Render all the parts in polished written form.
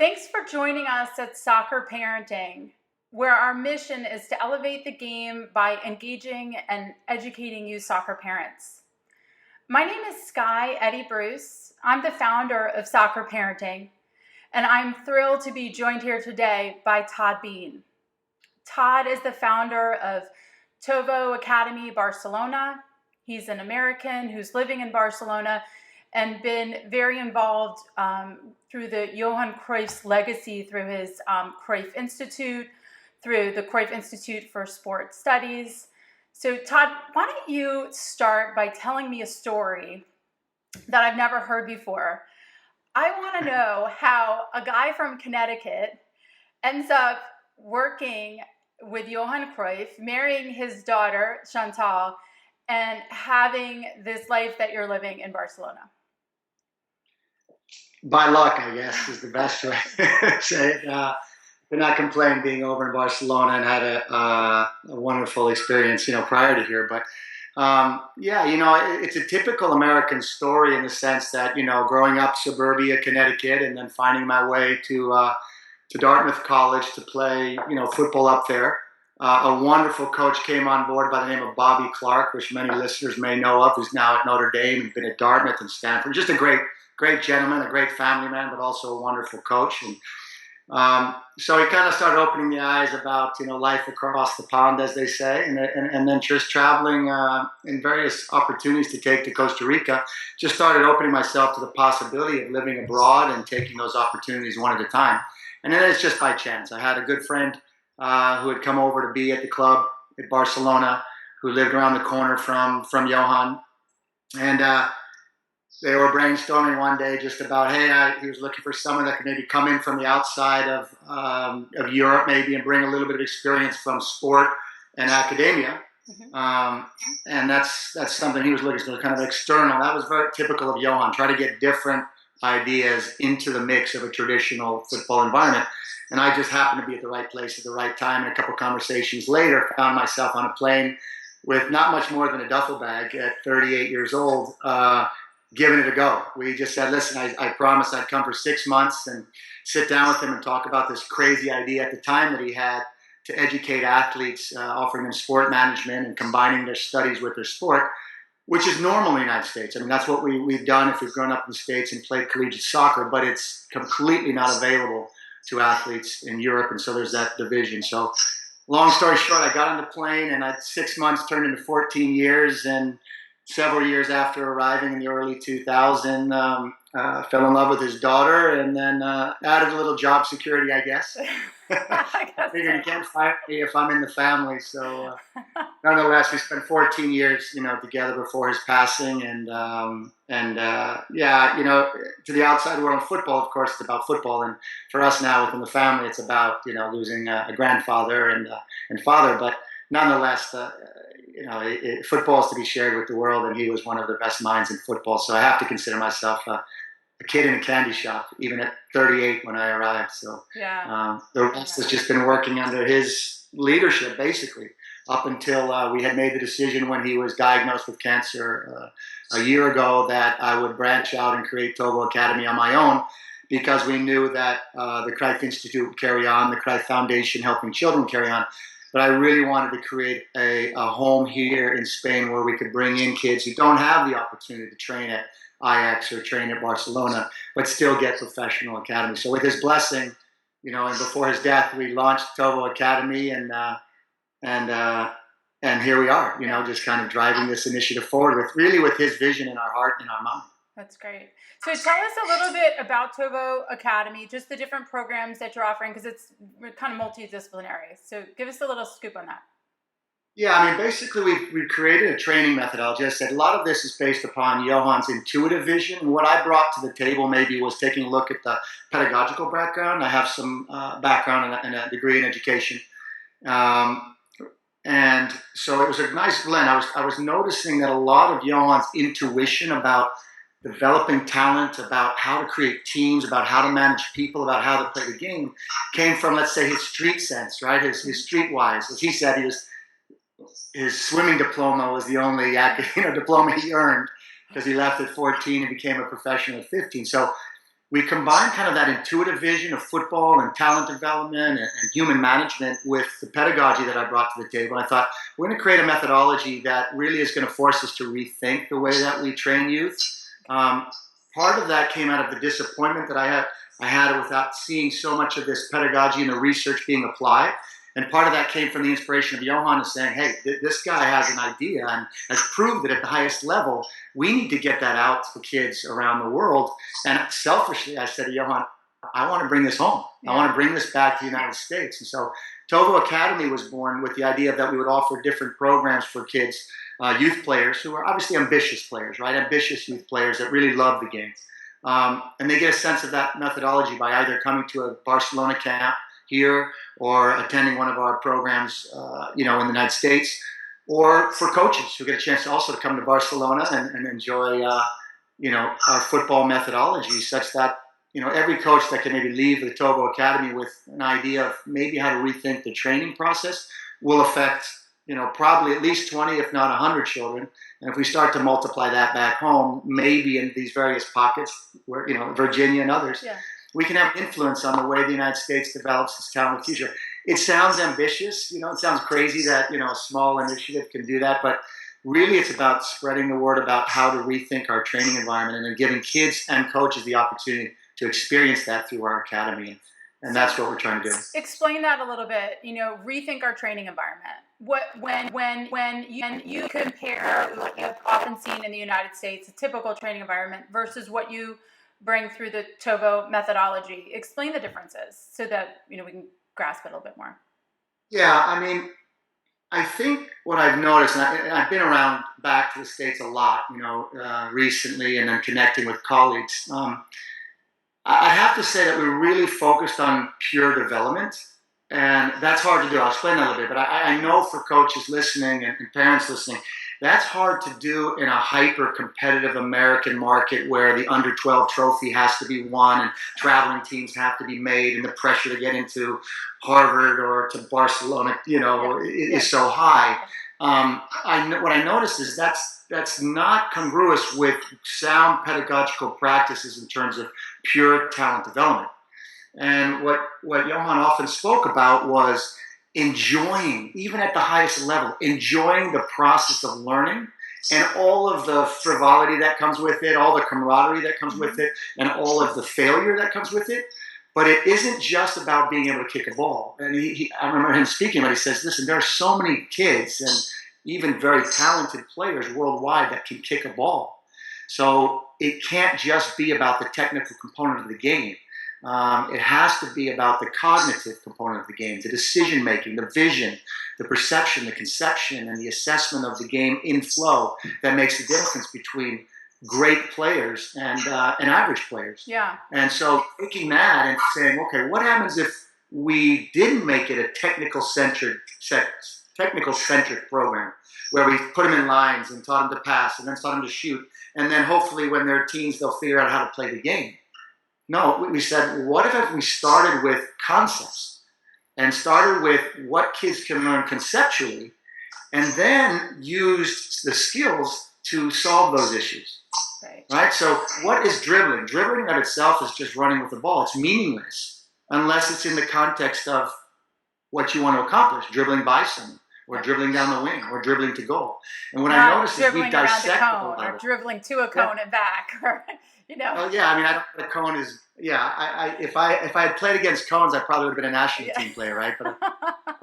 Thanks for joining us at Soccer Parenting, where our mission is to elevate the game by engaging and educating you soccer parents. My name is Sky Eddie Bruce. I'm the founder of Soccer Parenting, and I'm thrilled to be joined here today by Todd Beane. Todd is the founder of TOVO Academy Barcelona. He's an American who's living in Barcelona and been very involved through the Johan Cruyff's legacy through his Cruyff Institute, through the Cruyff Institute for Sport Studies. So Todd, why don't you start by telling me a story that I've never heard before? I want to know how a guy from Connecticut ends up working with Johan Cruyff, marrying his daughter, Chantal, and having this life that you're living in Barcelona. By luck, I guess, is the best way to say it. Did not complain being over in Barcelona and had a wonderful experience, prior to here. But it's a typical American story in the sense that, growing up suburbia, Connecticut, and then finding my way to Dartmouth College to play, football up there. A wonderful coach came on board by the name of Bobby Clark, which many listeners may know of, who's now at Notre Dame and been at Dartmouth and Stanford. Just a great gentleman, a great family man, but also a wonderful coach. And so he kind of started opening the eyes about, life across the pond, as they say, and then just traveling in various opportunities to take to Costa Rica. Just started opening myself to the possibility of living abroad and taking those opportunities one at a time. And then it's just by chance. I had a good friend who had come over to be at the club at Barcelona, who lived around the corner from Johan. And they were brainstorming one day just about, hey, he was looking for someone that could maybe come in from the outside of Europe maybe and bring a little bit of experience from sport and academia. Mm-hmm. And that's something he was looking for, kind of external. That was very typical of Johan, try to get different ideas into the mix of a traditional football environment. And I just happened to be at the right place at the right time. And a couple conversations later, found myself on a plane with not much more than a duffel bag at 38 years old, giving it a go. We just said, listen, I promised I'd come for 6 months and sit down with him and talk about this crazy idea at the time that he had to educate athletes, offering them sport management and combining their studies with their sport, which is normal in the United States. I mean, that's what we've done if we've grown up in the States and played collegiate soccer, but it's completely not available to athletes in Europe, and so there's that division. So long story short, I got on the plane, and 6 months turned into 14 years, and several years after arriving in the early 2000s, fell in love with his daughter, and then added a little job security, I guess. I figured you can't fire me if I'm in the family. So nonetheless, we spent 14 years, together before his passing. And to the outside world of football, of course, it's about football. And for us now within the family, it's about, losing a grandfather and father. But nonetheless, football is to be shared with the world. And he was one of the best minds in football. So I have to consider myself a kid in a candy shop, even at 38 when I arrived. So the rest has just been working under his leadership, basically, up until we had made the decision when he was diagnosed with cancer a year ago that I would branch out and create TOVO Academy on my own, because we knew that the Cruyff Institute would carry on, the Cruyff Foundation helping children carry on. But I really wanted to create a home here in Spain where we could bring in kids who don't have the opportunity to train at Ajax or train at Barcelona, but still get professional academy. So with his blessing, and before his death, we launched TOVO Academy, and here we are, just kind of driving this initiative forward with his vision in our heart and our mind. That's great. So tell us a little bit about TOVO Academy, just the different programs that you're offering, because it's kind of multidisciplinary. So give us a little scoop on that. Yeah, I mean, basically we've created a training methodology. I said a lot of this is based upon Johan's intuitive vision. And what I brought to the table maybe was taking a look at the pedagogical background. I have some background and a degree in education. And so it was a nice blend. I was noticing that a lot of Johan's intuition about developing talent, about how to create teams, about how to manage people, about how to play the game, came from, let's say, his street sense, right? His streetwise. As he said, his swimming diploma was the only diploma he earned, because he left at 14 and became a professional at 15. So we combined kind of that intuitive vision of football and talent development and human management with the pedagogy that I brought to the table. I thought we're going to create a methodology that really is going to force us to rethink the way that we train youth. Part of that came out of the disappointment that I had without seeing so much of this pedagogy and the research being applied. And part of that came from the inspiration of Johan is saying, hey, this guy has an idea and has proved that at the highest level, we need to get that out to kids around the world. And selfishly, I said to Johan, I want to bring this home. I want to bring this back to the United States. And so TOVO Academy was born with the idea that we would offer different programs for kids, youth players who are obviously ambitious players, right? Ambitious youth players that really love the game. And they get a sense of that methodology by either coming to a Barcelona camp here or attending one of our programs, in the United States, or for coaches who get a chance to also come to Barcelona and enjoy, our football methodology such that, every coach that can maybe leave the TOVO Academy with an idea of maybe how to rethink the training process will affect, probably at least 20, if not 100 children. And if we start to multiply that back home, maybe in these various pockets where, Virginia and others, we can have influence on the way the United States develops its talent future. It sounds ambitious, it sounds crazy that, a small initiative can do that, but really it's about spreading the word about how to rethink our training environment and then giving kids and coaches the opportunity to experience that through our academy. And that's what we're trying to do. Explain that a little bit, rethink our training environment. When you compare what you've often seen in the United States, a typical training environment versus what you bring through the TOVO methodology, explain the differences so that, we can grasp it a little bit more. Yeah, I think what I've noticed, and I've been around back to the States a lot, recently and then connecting with colleagues. I have to say that we're really focused on pure development, and that's hard to do. I'll explain that a little bit, but I know for coaches listening and parents listening, that's hard to do in a hyper-competitive American market where the under-12 trophy has to be won and traveling teams have to be made and the pressure to get into Harvard or to Barcelona, is so high. What I noticed is that's not congruous with sound pedagogical practices in terms of pure talent development. And what Johan often spoke about was enjoying, even at the highest level, enjoying the process of learning and all of the frivolity that comes with it, all the camaraderie that comes with it, and all of the failure that comes with it. But it isn't just about being able to kick a ball. And I remember him speaking, but he says, listen, there are so many kids and even very talented players worldwide that can kick a ball. So it can't just be about the technical component of the game. It has to be about the cognitive component of the game, the decision-making, the vision, the perception, the conception, and the assessment of the game in flow that makes the difference between great players and average players. Yeah. And so taking that and saying, okay, what happens if we didn't make it a technical-centric program where we put them in lines and taught them to pass and then taught them to shoot, and then hopefully when they're teens, they'll figure out how to play the game. No, we said, what if we started with concepts and started with what kids can learn conceptually and then used the skills to solve those issues, right? So what is dribbling? Dribbling of itself is just running with the ball. It's meaningless unless it's in the context of what you want to accomplish, dribbling by someone or dribbling down the wing or dribbling to goal. And what I noticed is we dissect around a cone or dribbling to a cone and back. The cone is, if I had played against cones, I probably would have been a national team player, right? But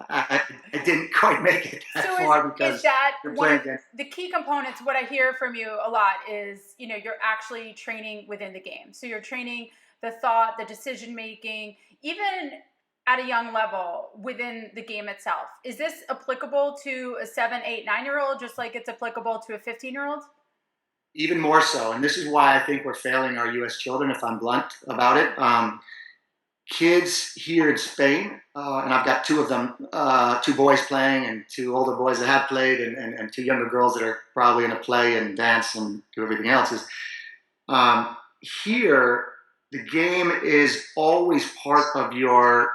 I didn't quite make it that far because you're playing against. The key components, what I hear from you a lot is, you're actually training within the game. So you're training the thought, the decision-making, even at a young level within the game itself. Is this applicable to a 7, 8, 9-year-old, just like it's applicable to a 15-year-old? Even more so, and this is why I think we're failing our U.S. children, if I'm blunt about it. Kids here in Spain, and I've got two of them, 2 boys playing and 2 older boys that have played and 2 younger girls that are probably going to play and dance and do everything else. Here, the game is always part of your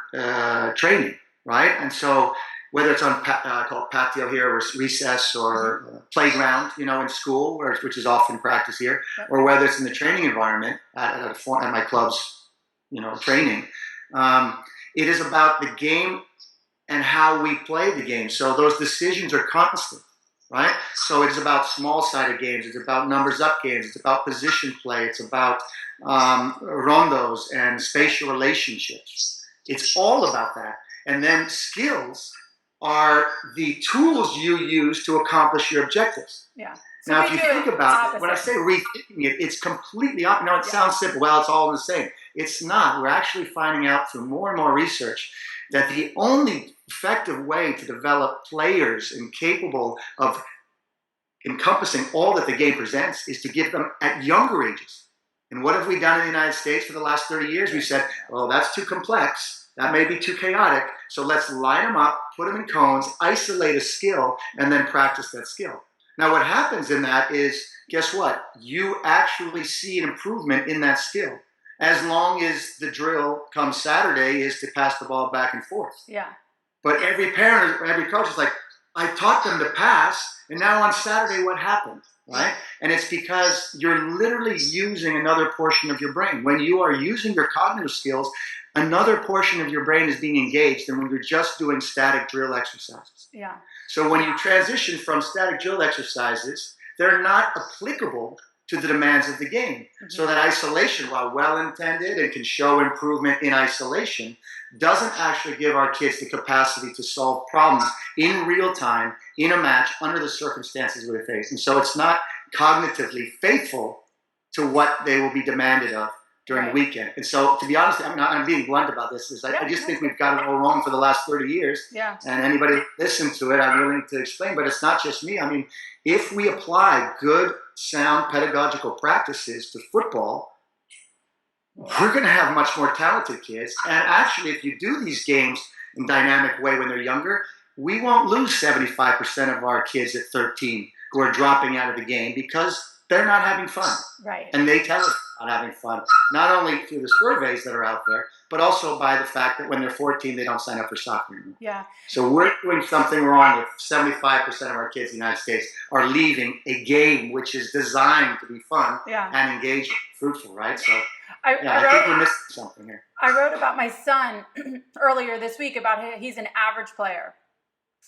training, right? And so whether it's on called patio here, or recess, or playground, in school, which is often practice here, or whether it's in the training environment at my club's, training. It is about the game and how we play the game. So those decisions are constant, right? So it's about small-sided games. It's about numbers-up games. It's about position play. It's about rondos and spatial relationships. It's all about that. And then skills are the tools you use to accomplish your objectives. Yeah. So now, if you think about it, when I say rethinking it, it's completely opposite. It sounds simple. Well, it's all the same. It's not. We're actually finding out through more and more research that the only effective way to develop players and capable of encompassing all that the game presents is to give them at younger ages. And what have we done in the United States for the last 30 years? We said, well, that's too complex. That may be too chaotic. So let's line them up, put them in cones, isolate a skill, and then practice that skill. Now, what happens in that is, guess what? You actually see an improvement in that skill, as long as the drill come Saturday is to pass the ball back and forth. Yeah. But every parent, every coach is like, I taught them to pass, and now on Saturday, what happened, right? And it's because you're literally using another portion of your brain. When you are using your cognitive skills, another portion of your brain is being engaged than when you're just doing static drill exercises. Yeah. So when you transition from static drill exercises, they're not applicable to the demands of the game. Mm-hmm. So that isolation, while well-intended and can show improvement in isolation, doesn't actually give our kids the capacity to solve problems in real time, in a match, under the circumstances we face. And so it's not cognitively faithful to what they will be demanded of during the weekend. And so, to be honest, I'm being blunt about this. I just think we've got it all wrong for the last 30 years. Yeah. And anybody listen to it, I'm willing to explain. But it's not just me. I mean, if we apply good, sound pedagogical practices to football, we're going to have much more talented kids. And actually, if you do these games in a dynamic way when they're younger, we won't lose 75% of our kids at 13 who are dropping out of the game because they're not having fun. Right. And they tell us they're not having fun, not only through the surveys that are out there, but also by the fact that when they're 14, they don't sign up for soccer anymore. Yeah. So we're doing something wrong if 75% of our kids in the United States are leaving a game which is designed to be fun and engaging, fruitful, right? So I think we're missing something here. I wrote about my son earlier this week about he's an average player.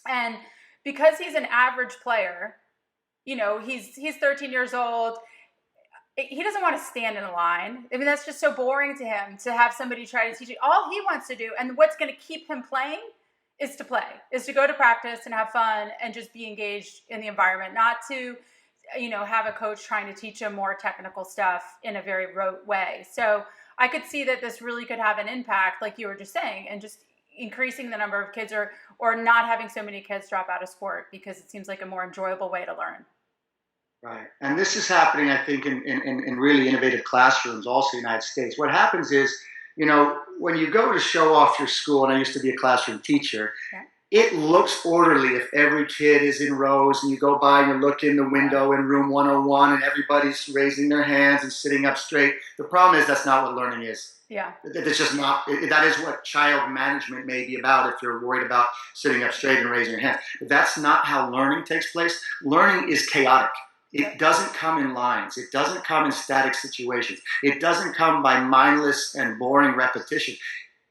And because he's an average player, he's 13 years old. He doesn't want to stand in a line. I mean, that's just so boring to him to have somebody try to teach him. All he wants to do, and what's going to keep him playing, is to play, is to go to practice and have fun and just be engaged in the environment, not to, have a coach trying to teach him more technical stuff in a very rote way. So I could see that this really could have an impact, like you were just saying, and just increasing the number of kids or not having so many kids drop out of sport, because it seems like a more enjoyable way to learn. Right. And this is happening, I think, in really innovative classrooms also in the United States. What happens is, when you go to show off your school, and I used to be a classroom teacher, it looks orderly if every kid is in rows and you go by and you look in the window in room 101 and everybody's raising their hands and sitting up straight. The problem is that's not what learning is. Yeah. It's just not. That is what child management may be about if you're worried about sitting up straight and raising your hands. But that's not how learning takes place. Learning is chaotic. It doesn't come in lines. It doesn't come in static situations. It doesn't come by mindless and boring repetition.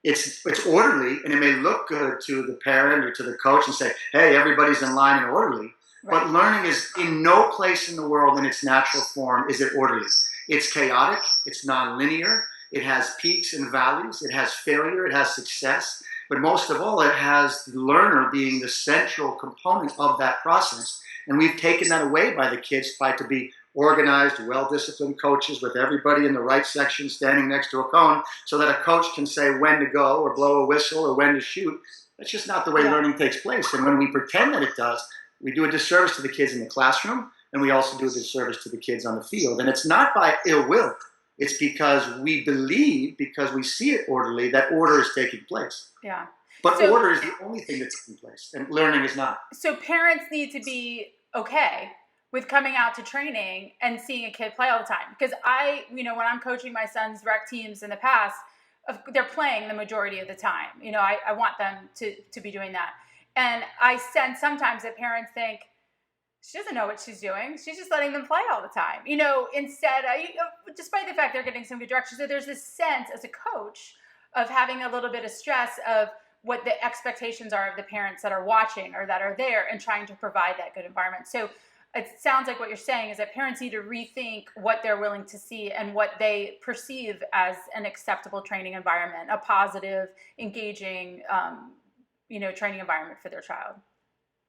It's orderly, and it may look good to the parent or to the coach and say, hey, everybody's in line and orderly. Right. But learning is in no place in the world in its natural form is it orderly. It's chaotic. It's nonlinear. It has peaks and valleys. It has failure. It has success. But most of all, it has the learner being the central component of that process. And we've taken that away by the kids to be organized, well-disciplined coaches with everybody in the right section standing next to a cone so that a coach can say when to go or blow a whistle or when to shoot. That's just not the way learning takes place. And when we pretend that it does, we do a disservice to the kids in the classroom, and we also do a disservice to the kids on the field. And it's not by ill will. It's because we believe, because we see it orderly, that order is taking place. Yeah. But order is the only thing that's taking place, and learning is not. So parents need to be okay with coming out to training and seeing a kid play all the time. Because when I'm coaching my son's rec teams in the past, they're playing the majority of the time. I want them to be doing that. And I sense sometimes that parents think, she doesn't know what she's doing. She's just letting them play all the time. Instead, despite the fact they're getting some good direction. So there's this sense as a coach of having a little bit of stress of what the expectations are of the parents that are watching or that are there, and trying to provide that good environment. So it sounds like what you're saying is that parents need to rethink what they're willing to see and what they perceive as an acceptable training environment, a positive, engaging, training environment for their child.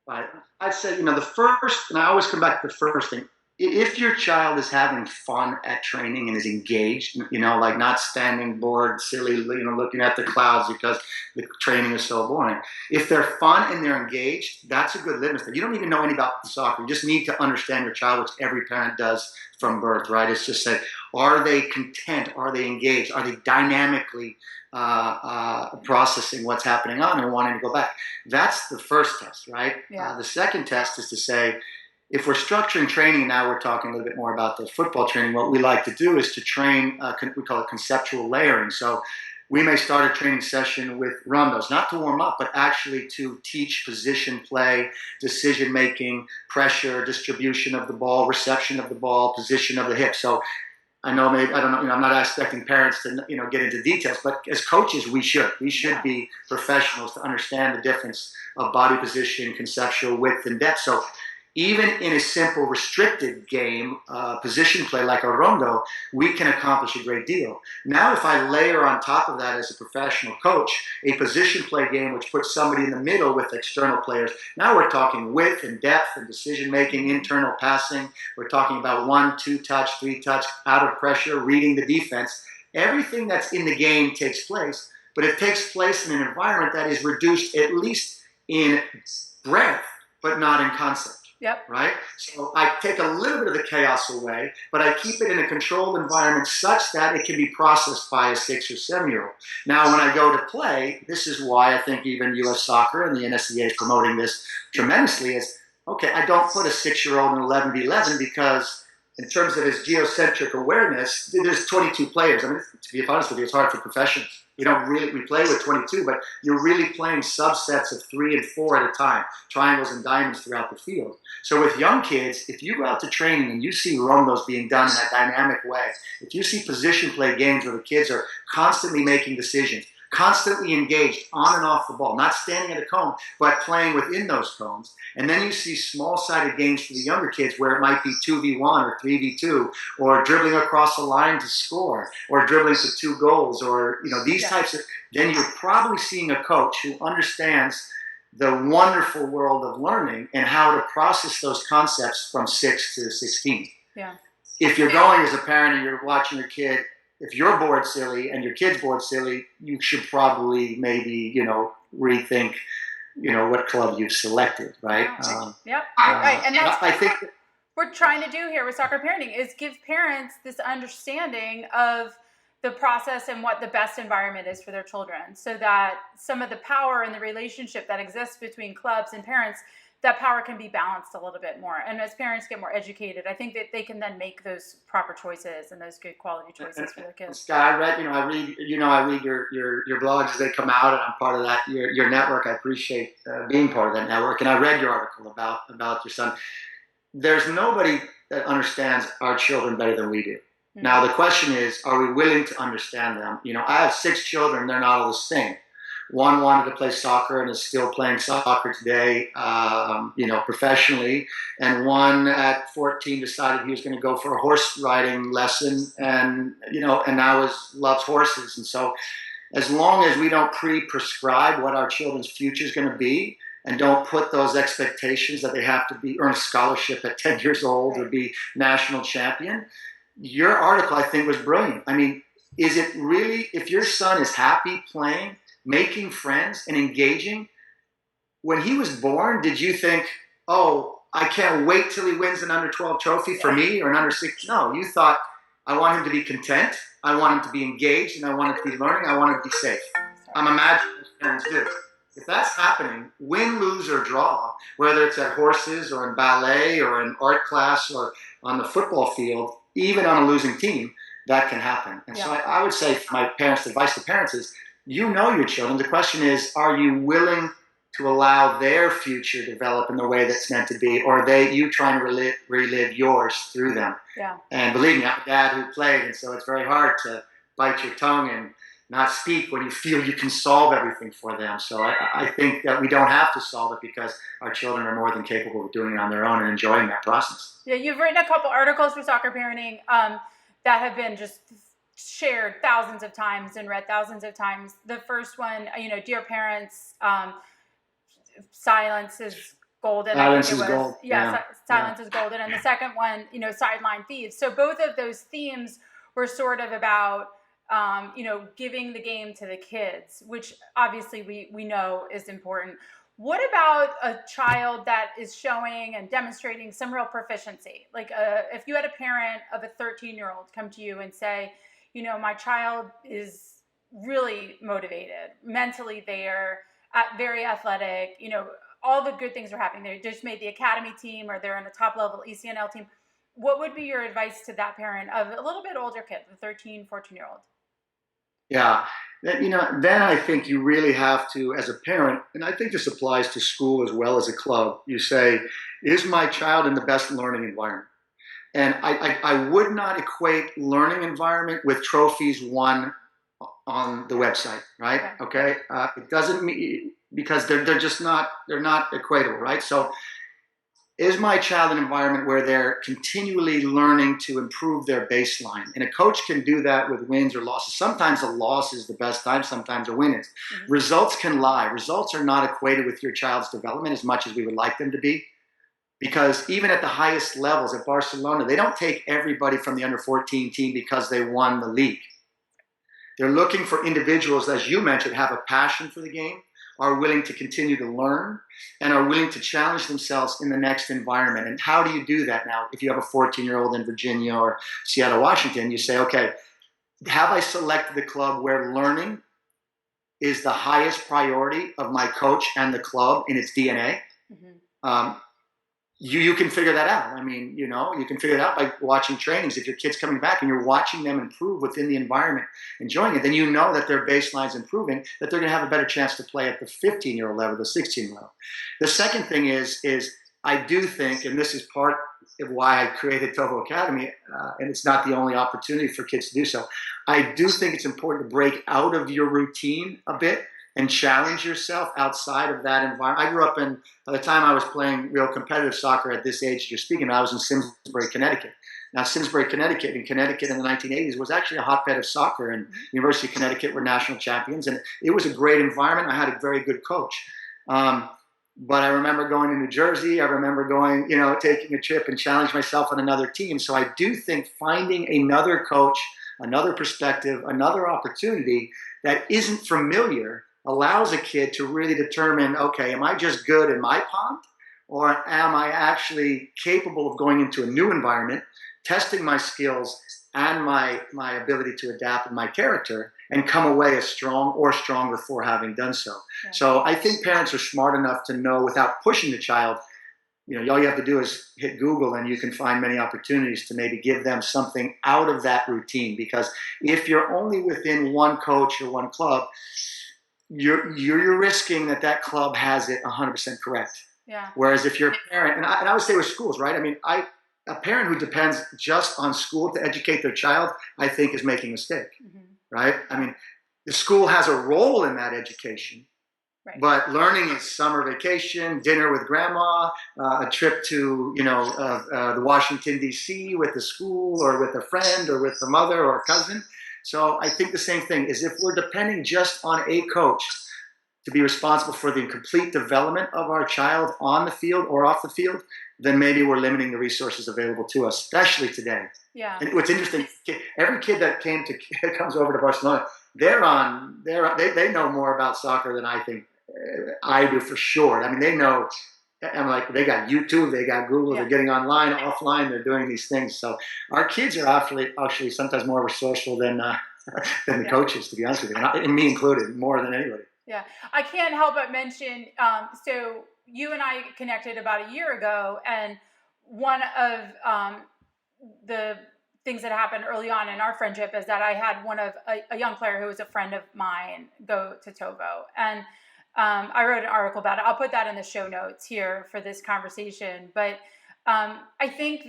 Right. I'd say, the first, and I always come back to the first thing. If your child is having fun at training and is engaged, like not standing bored, silly, looking at the clouds because the training is so boring. If they're fun and they're engaged, that's a good litmus test. You don't even know anything about soccer. You just need to understand your child, which every parent does from birth, right? It's just say, are they content? Are they engaged? Are they dynamically processing what's happening on and wanting to go back? That's the first test, right? Yeah. The second test is to say, if we're structuring training, now we're talking a little bit more about the football training, what we like to do is to train, we call it conceptual layering. So we may start a training session with rondos, not to warm up, but actually to teach position play, decision-making, pressure, distribution of the ball, reception of the ball, position of the hip. So I know maybe, I don't know, I'm not expecting parents to, get into details, but as coaches, we should be professionals to understand the difference of body position, conceptual width and depth. So even in a simple restricted game, position play like a rondo, we can accomplish a great deal. Now, if I layer on top of that as a professional coach, a position play game which puts somebody in the middle with external players, now we're talking width and depth and decision-making, internal passing. We're talking about 1, 2 touch, 3 touch, out of pressure, reading the defense. Everything that's in the game takes place, but it takes place in an environment that is reduced at least in breadth, but not in concept. Yep. Right? So I take a little bit of the chaos away, but I keep it in a controlled environment such that it can be processed by a 6 or 7-year-old. Now, when I go to play, this is why I think even U.S. Soccer and the NSCA is promoting this tremendously is, okay, I don't put a 6-year-old in 11v11 because in terms of his geocentric awareness, there's 22 players. I mean, to be honest with you, it's hard for professionals. We play with 22, but you're really playing subsets of 3 and 4 at a time, triangles and diamonds throughout the field. So with young kids, if you go out to training and you see rondos being done in that dynamic way, if you see position play games where the kids are constantly making decisions, constantly engaged on and off the ball, not standing at a cone, but playing within those cones. And then you see small-sided games for the younger kids where it might be 2v1 or 3v2, or dribbling across a line to score, or dribbling to 2 goals, or these types of. Then you're probably seeing a coach who understands the wonderful world of learning and how to process those concepts from 6 to 16. Yeah. If you're going as a parent and you're watching your kid, if you're bored silly and your kid's bored silly, you should probably maybe, rethink, what club you've selected, right? Yep, right. And that's I think what we're trying to do here with soccer parenting is give parents this understanding of the process and what the best environment is for their children, so that some of the power and the relationship that exists between clubs and parents, that power can be balanced a little bit more. And as parents get more educated, I think that they can then make those proper choices and those good quality choices for their kids. Scott, I read your blogs as they come out, and I'm part of that your network. I appreciate being part of that network. And I read your article about your son. There's nobody that understands our children better than we do. Mm-hmm. Now the question is, are we willing to understand them? I have 6 children; they're not all the same. One wanted to play soccer and is still playing soccer today, professionally. And one at 14 decided he was going to go for a horse riding lesson, and now loves horses. And so, as long as we don't pre-prescribe what our children's future is going to be, and don't put those expectations that they have to earn a scholarship at 10 years old or be national champion, your article I think was brilliant. I mean, is it really, if your son is happy playing, making friends and engaging, when he was born, did you think, oh, I can't wait till he wins an under 12 trophy for me or an under 6? No, you thought, I want him to be content, I want him to be engaged, and I want him to be learning, I want him to be safe. I'm imagining what parents do. If that's happening, win, lose, or draw, whether it's at horses or in ballet or in art class or on the football field, even on a losing team, that can happen. And so I would say my parents' advice to parents is, your children. The question is, are you willing to allow their future to develop in the way that's meant to be, or you trying to relive yours through them. Yeah. And believe me, I'm a dad who played, and so it's very hard to bite your tongue and not speak when you feel you can solve everything for them. So I think that we don't have to solve it because our children are more than capable of doing it on their own and enjoying that process. Yeah, you've written a couple articles for soccer parenting that have been just shared thousands of times and read thousands of times. The first one, dear parents, silence is golden. Silence I think is it was. gold. Yeah, silence is golden. And the second one, sideline thieves. So both of those themes were sort of about, giving the game to the kids, which obviously we know is important. What about a child that is showing and demonstrating some real proficiency? Like if you had a parent of a 13-year-old come to you and say, my child is really motivated, mentally there, very athletic, all the good things are happening. They just made the academy team or they're in a top level ECNL team. What would be your advice to that parent of a little bit older kid, the 13, 14-year-old? Yeah. Then I think you really have to, as a parent, and I think this applies to school as well as a club, you say, is my child in the best learning environment? And I would not equate learning environment with trophies won on the website, right? Okay. It doesn't mean, because they're just not, they're not equatable, right? So is my child an environment where they're continually learning to improve their baseline? And a coach can do that with wins or losses. Sometimes a loss is the best time, sometimes a win is. Mm-hmm. Results can lie. Results are not equated with your child's development as much as we would like them to be. Because even at the highest levels at Barcelona, they don't take everybody from the under 14 team because they won the league. They're looking for individuals, as you mentioned, have a passion for the game, are willing to continue to learn, and are willing to challenge themselves in the next environment. And how do you do that now? If you have a 14-year-old in Virginia or Seattle, Washington, you say, okay, have I selected the club where learning is the highest priority of my coach and the club in its DNA? Mm-hmm. You can figure that out. I mean, you can figure it out by watching trainings. If your kid's coming back and you're watching them improve within the environment, enjoying it, then you know that their baseline's improving, that they're going to have a better chance to play at the 15-year-old level, the 16-year-old level. The second thing is I do think, and this is part of why I created TOVO Academy, and it's not the only opportunity for kids to do so, I do think it's important to break out of your routine a bit and challenge yourself outside of that environment. I grew up by the time I was playing real competitive soccer at this age you're speaking about, I was in Simsbury, Connecticut. Now, Simsbury, Connecticut in the 1980s was actually a hotbed of soccer, and University of Connecticut were national champions, and it was a great environment. I had a very good coach. But I remember going to New Jersey. I remember going, taking a trip and challenge myself on another team. So I do think finding another coach, another perspective, another opportunity that isn't familiar allows a kid to really determine, okay, am I just good in my pond, or am I actually capable of going into a new environment, testing my skills and my ability to adapt and my character, and come away as strong or stronger for having done so. Yeah. So I think parents are smart enough to know without pushing the child, all you have to do is hit Google and you can find many opportunities to maybe give them something out of that routine. Because if you're only within one coach or one club, you're risking that club has it 100% correct. Yeah. Whereas if you're a parent, and I would say with schools, right? I mean, a parent who depends just on school to educate their child, I think is making a mistake, right? I mean, the school has a role in that education, right. But learning is summer vacation, dinner with grandma, a trip to, the Washington, D.C. with the school or with a friend or with the mother or a cousin. So I think the same thing is if we're depending just on a coach to be responsible for the complete development of our child on the field or off the field, then maybe we're limiting the resources available to us, especially today. Yeah. And what's interesting, every kid that comes over to Barcelona, they know more about soccer than I think I do for sure. I mean, they know. I'm like, they got YouTube, they got Google, They're getting online, offline, they're doing these things. So our kids are actually sometimes more resourceful than the coaches, to be honest with you, and me included, more than anybody. Yeah, I can't help but mention, so you and I connected about a year ago, and one of the things that happened early on in our friendship is that I had a young player who was a friend of mine go to TOVO. And I wrote an article about it. I'll put that in the show notes here for this conversation. But I think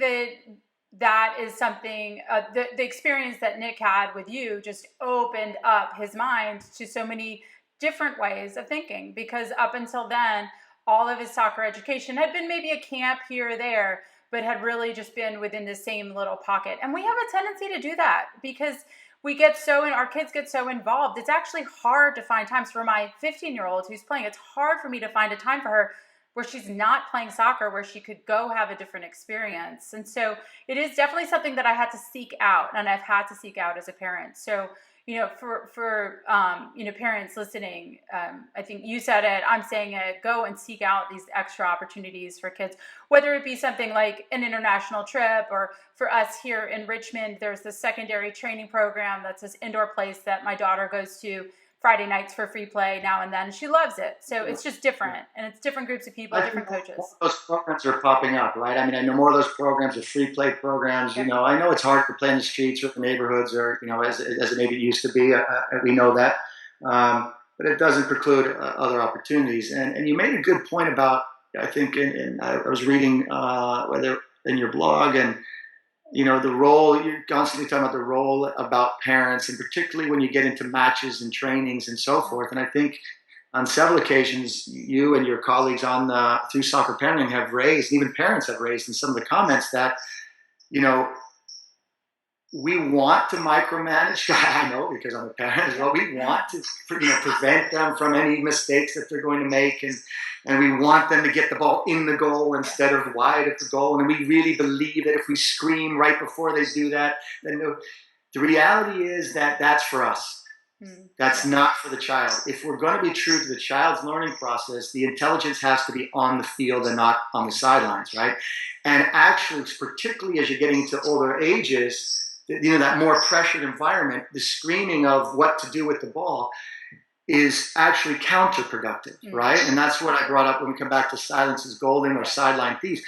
that is something, the experience that Nick had with you just opened up his mind to so many different ways of thinking, because up until then, all of his soccer education had been maybe a camp here or there, but had really just been within the same little pocket. And we have a tendency to do that because our kids get so involved. It's actually hard to find times for my 15-year-old who's playing. It's hard for me to find a time for her where she's not playing soccer, where she could go have a different experience. And so it is definitely something that I had to seek out, and I've had to seek out as a parent. So, for parents listening, I think you said it, I'm saying it, go and seek out these extra opportunities for kids, whether it be something like an international trip, or for us here in Richmond, there's this secondary training program that's this indoor place that my daughter goes to Friday nights for free play now and then. She loves it. So it's just different, and it's different groups of people, different coaches. Those programs are popping up, right? I mean, I know more of those programs are free play programs. I know it's hard to play in the streets or the neighborhoods, or as it maybe used to be. We know that, but it doesn't preclude other opportunities. And you made a good point about, I think, I was reading whether in your blog, and the role, you're constantly talking about the role about parents, and particularly when you get into matches and trainings and so forth. And I think on several occasions, you and your colleagues through Soccer Parenting have raised, even parents have raised in some of the comments, that, we want to micromanage. I know, because I'm a parent as well. We want to prevent them from any mistakes that they're going to make, and we want them to get the ball in the goal instead of wide of the goal. And we really believe that if we scream right before they do that, then the reality is that that's for us. That's not for the child. If we're going to be true to the child's learning process, the intelligence has to be on the field and not on the sidelines, right? And actually, particularly as you're getting into older ages, that more pressured environment, the screaming of what to do with the ball is actually counterproductive, right? And that's what I brought up when we come back to silence is golden or sideline thieves.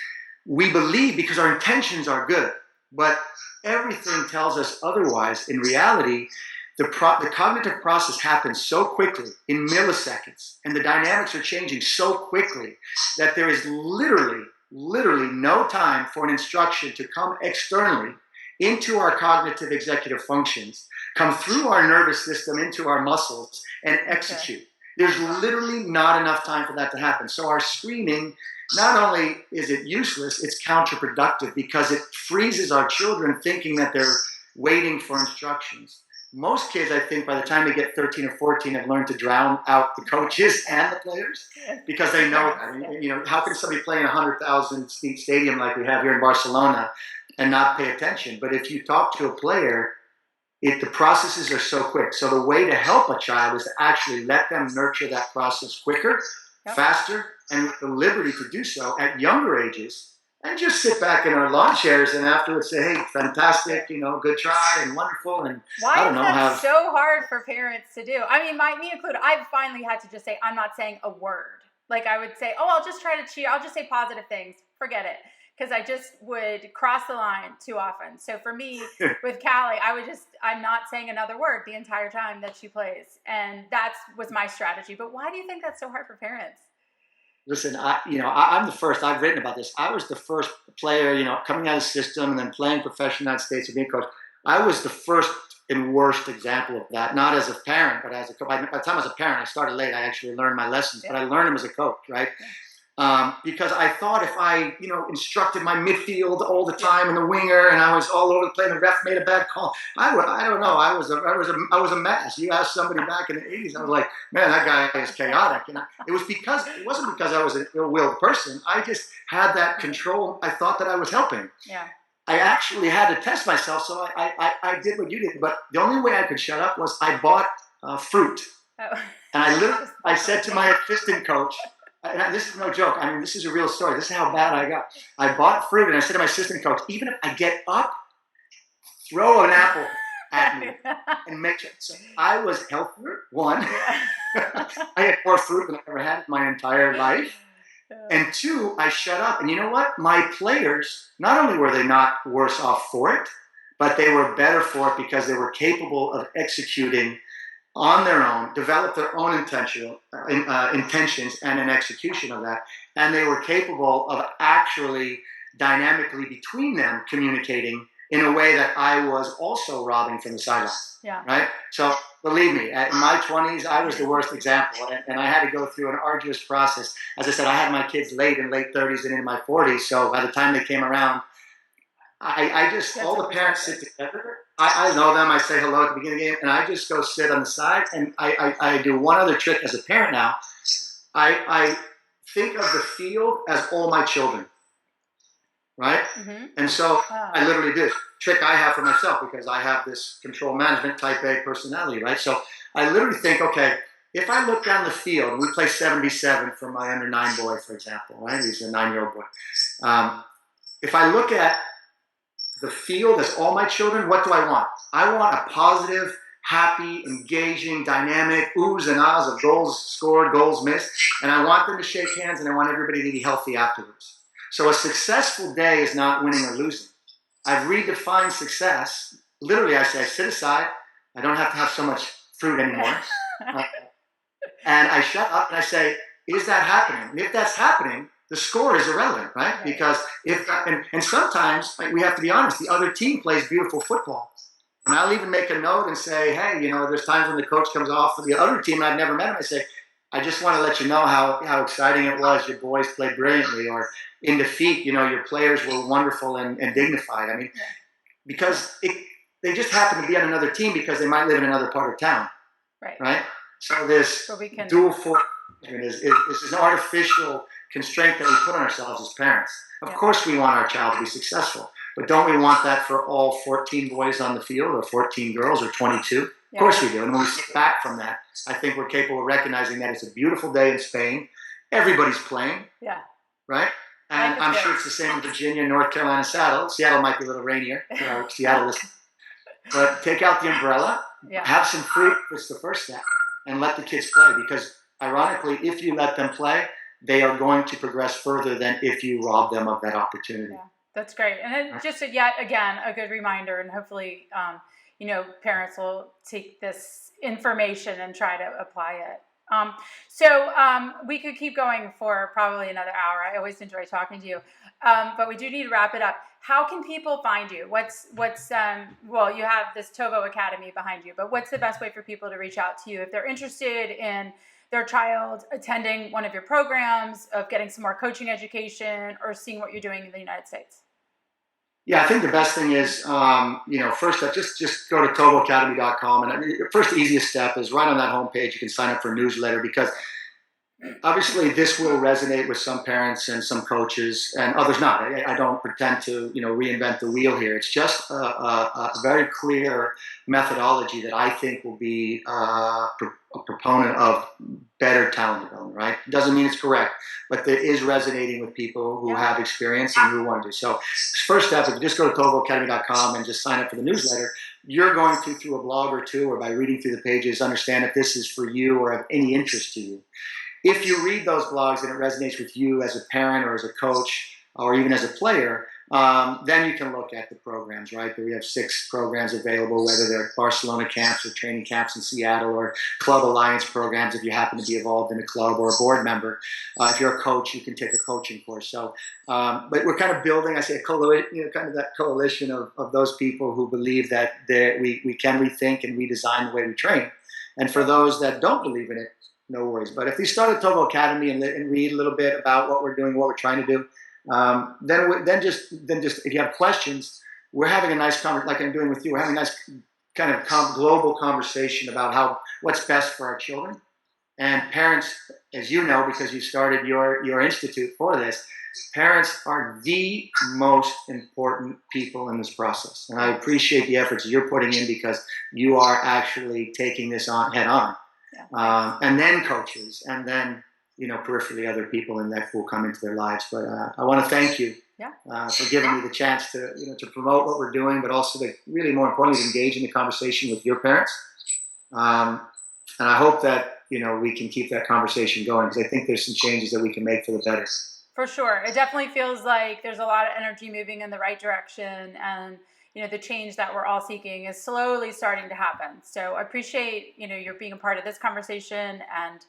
We believe because our intentions are good, but everything tells us otherwise. In reality, the cognitive process happens so quickly, in milliseconds, and the dynamics are changing so quickly that there is literally no time for an instruction to come externally into our cognitive executive functions, come through our nervous system into our muscles, and execute. There's literally not enough time for that to happen. So our screaming, not only is it useless, it's counterproductive, because it freezes our children thinking that they're waiting for instructions. Most kids, I think, by the time they get 13 or 14, have learned to drown out the coaches and the players, because they know that. How can somebody play in a 100,000 seat stadium like we have here in Barcelona and not pay attention? But if you talk to a player, the processes are so quick. So the way to help a child is to actually let them nurture that process quicker, faster, and with the liberty to do so at younger ages. And just sit back in our lawn chairs and afterwards say, hey, fantastic, good try and wonderful. And why is that so hard for parents to do? I mean, me included, I've finally had to just say, I'm not saying a word. Like I would say, I'll just try to cheat. I'll just say positive things. Forget it. Because I just would cross the line too often. So for me, with Callie, I'm not saying another word the entire time that she plays. And that was my strategy. But why do you think that's so hard for parents? Listen, I'm the first. I've written about this. I was the first player, coming out of the system and then playing professional United States and being coach. I was the first and worst example of that. Not as a parent, but as a coach. By the time I was a parent, I started late. I actually learned my lessons, but I learned them as a coach, right? Because I thought if I, instructed my midfield all the time and the winger, and I was all over the place, and the ref made a bad call, I don't know. I was a mess. You asked somebody back in the '80s, I was like, man, that guy is chaotic. And it wasn't because I was an ill-willed person. I just had that control. I thought that I was helping. Yeah. I actually had to test myself, so I did what you did. But the only way I could shut up was I bought fruit, and I said to my assistant coach. And this is no joke. I mean, this is a real story. This is how bad I got. I bought fruit, and I said to my assistant coach, even if I get up, throw an apple at me and make it. So I was healthier, one. I had more fruit than I ever had in my entire life. And two, I shut up. And you know what? My players, not only were they not worse off for it, but they were better for it because they were capable of executing on their own, developed their own intentions and an execution of that. And they were capable of actually dynamically between them communicating in a way that I was also robbing from the sidelines. Yeah. Right? So believe me, in my 20s, I was the worst example. And I had to go through an arduous process. As I said, I had my kids late 30s and into my 40s. So by the time they came around, I just, all the parents sit together. I know them. I say hello at the beginning of the game, and I just go sit on the side. And I do one other trick as a parent now. I think of the field as all my children, right? Mm-hmm. And so I literally do. Trick I have for myself because I have this control management type A personality, right? So I literally think, okay, if I look down the field, we play 77 for my under 9 boy, for example, right? He's a 9-year-old boy. If I look at the field as all my children, what do I want? I want a positive, happy, engaging, dynamic, oohs and ahs of goals scored, goals missed, and I want them to shake hands, and I want everybody to be healthy afterwards. So a successful day is not winning or losing. I've redefined success. Literally, I say, sit aside. I don't have to have so much fruit anymore. And I shut up and I say, is that happening? And if that's happening, the score is irrelevant, right? Because and sometimes, like, we have to be honest, the other team plays beautiful football. And I'll even make a note and say, hey, there's times when the coach comes off for the other team and I've never met him. I say, I just want to let you know how exciting it was. Your boys played brilliantly. Or in defeat, your players were wonderful and dignified. I mean, because they just happen to be on another team because they might live in another part of town, right? So this dual force is an artificial constraint that we put on ourselves as parents. Of course we want our child to be successful, but don't we want that for all 14 boys on the field or 14 girls or 22? Of course we do. And when we sit back from that, I think we're capable of recognizing that it's a beautiful day in Spain. Everybody's playing. Yeah. Right? And I'm sure it's the same in Virginia, North Carolina, Seattle might be a little rainier. Seattle is. But take out the umbrella, have some fruit. It's the first step. And let the kids play. Because ironically, if you let them play, they are going to progress further than if you rob them of that opportunity. Yeah, that's great. And then just yet again, a good reminder, and hopefully, parents will take this information and try to apply it. So we could keep going for probably another hour. I always enjoy talking to you, but we do need to wrap it up. How can people find you? What's well, you have this TOVO Academy behind you, but what's the best way for people to reach out to you if they're interested in their child attending one of your programs, of getting some more coaching education, or seeing what you're doing in the United States? Yeah, I think the best thing is, first up, just go to tovoacademy.com. And the first easiest step is right on that homepage. You can sign up for a newsletter because obviously this will resonate with some parents and some coaches and others not. I don't pretend to, reinvent the wheel here. It's just a very clear methodology that I think will be a proponent of better talent development, right? It doesn't mean it's correct, but it is resonating with people who have experience and who want to. So first step, if you just go to tovoacademy.com and just sign up for the newsletter, you're going to, through a blog or two or by reading through the pages, understand if this is for you or of any interest to you. If you read those blogs and it resonates with you as a parent or as a coach or even as a player, then you can look at the programs, right? We have 6 programs available, whether they're Barcelona camps or training camps in Seattle or club alliance programs if you happen to be involved in a club or a board member. If you're a coach, you can take a coaching course. So, but we're kind of building, I say, kind of that coalition of those people who believe that we can rethink and redesign the way we train. And for those that don't believe in it, no worries. But if you start at TOVO Academy and read a little bit about what we're doing, what we're trying to do, then just if you have questions, we're having a nice conversation, like I'm doing with you. We're having a nice kind of global conversation about what's best for our children. And parents, as you know, because you started your institute for this, parents are the most important people in this process. And I appreciate the efforts you're putting in because you are actually taking this on head on. Yeah. And then coaches, and then peripherally other people, and that will come into their lives. But I want to thank you for giving me the chance to to promote what we're doing, but also to really, more importantly, engage in the conversation with your parents. And I hope that we can keep that conversation going because I think there's some changes that we can make for the better. For sure, it definitely feels like there's a lot of energy moving in the right direction, and the change that we're all seeking is slowly starting to happen. So I appreciate, you're being a part of this conversation and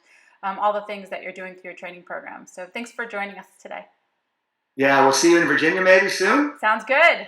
all the things that you're doing through your training program. So thanks for joining us today. Yeah, we'll see you in Virginia maybe soon. Sounds good.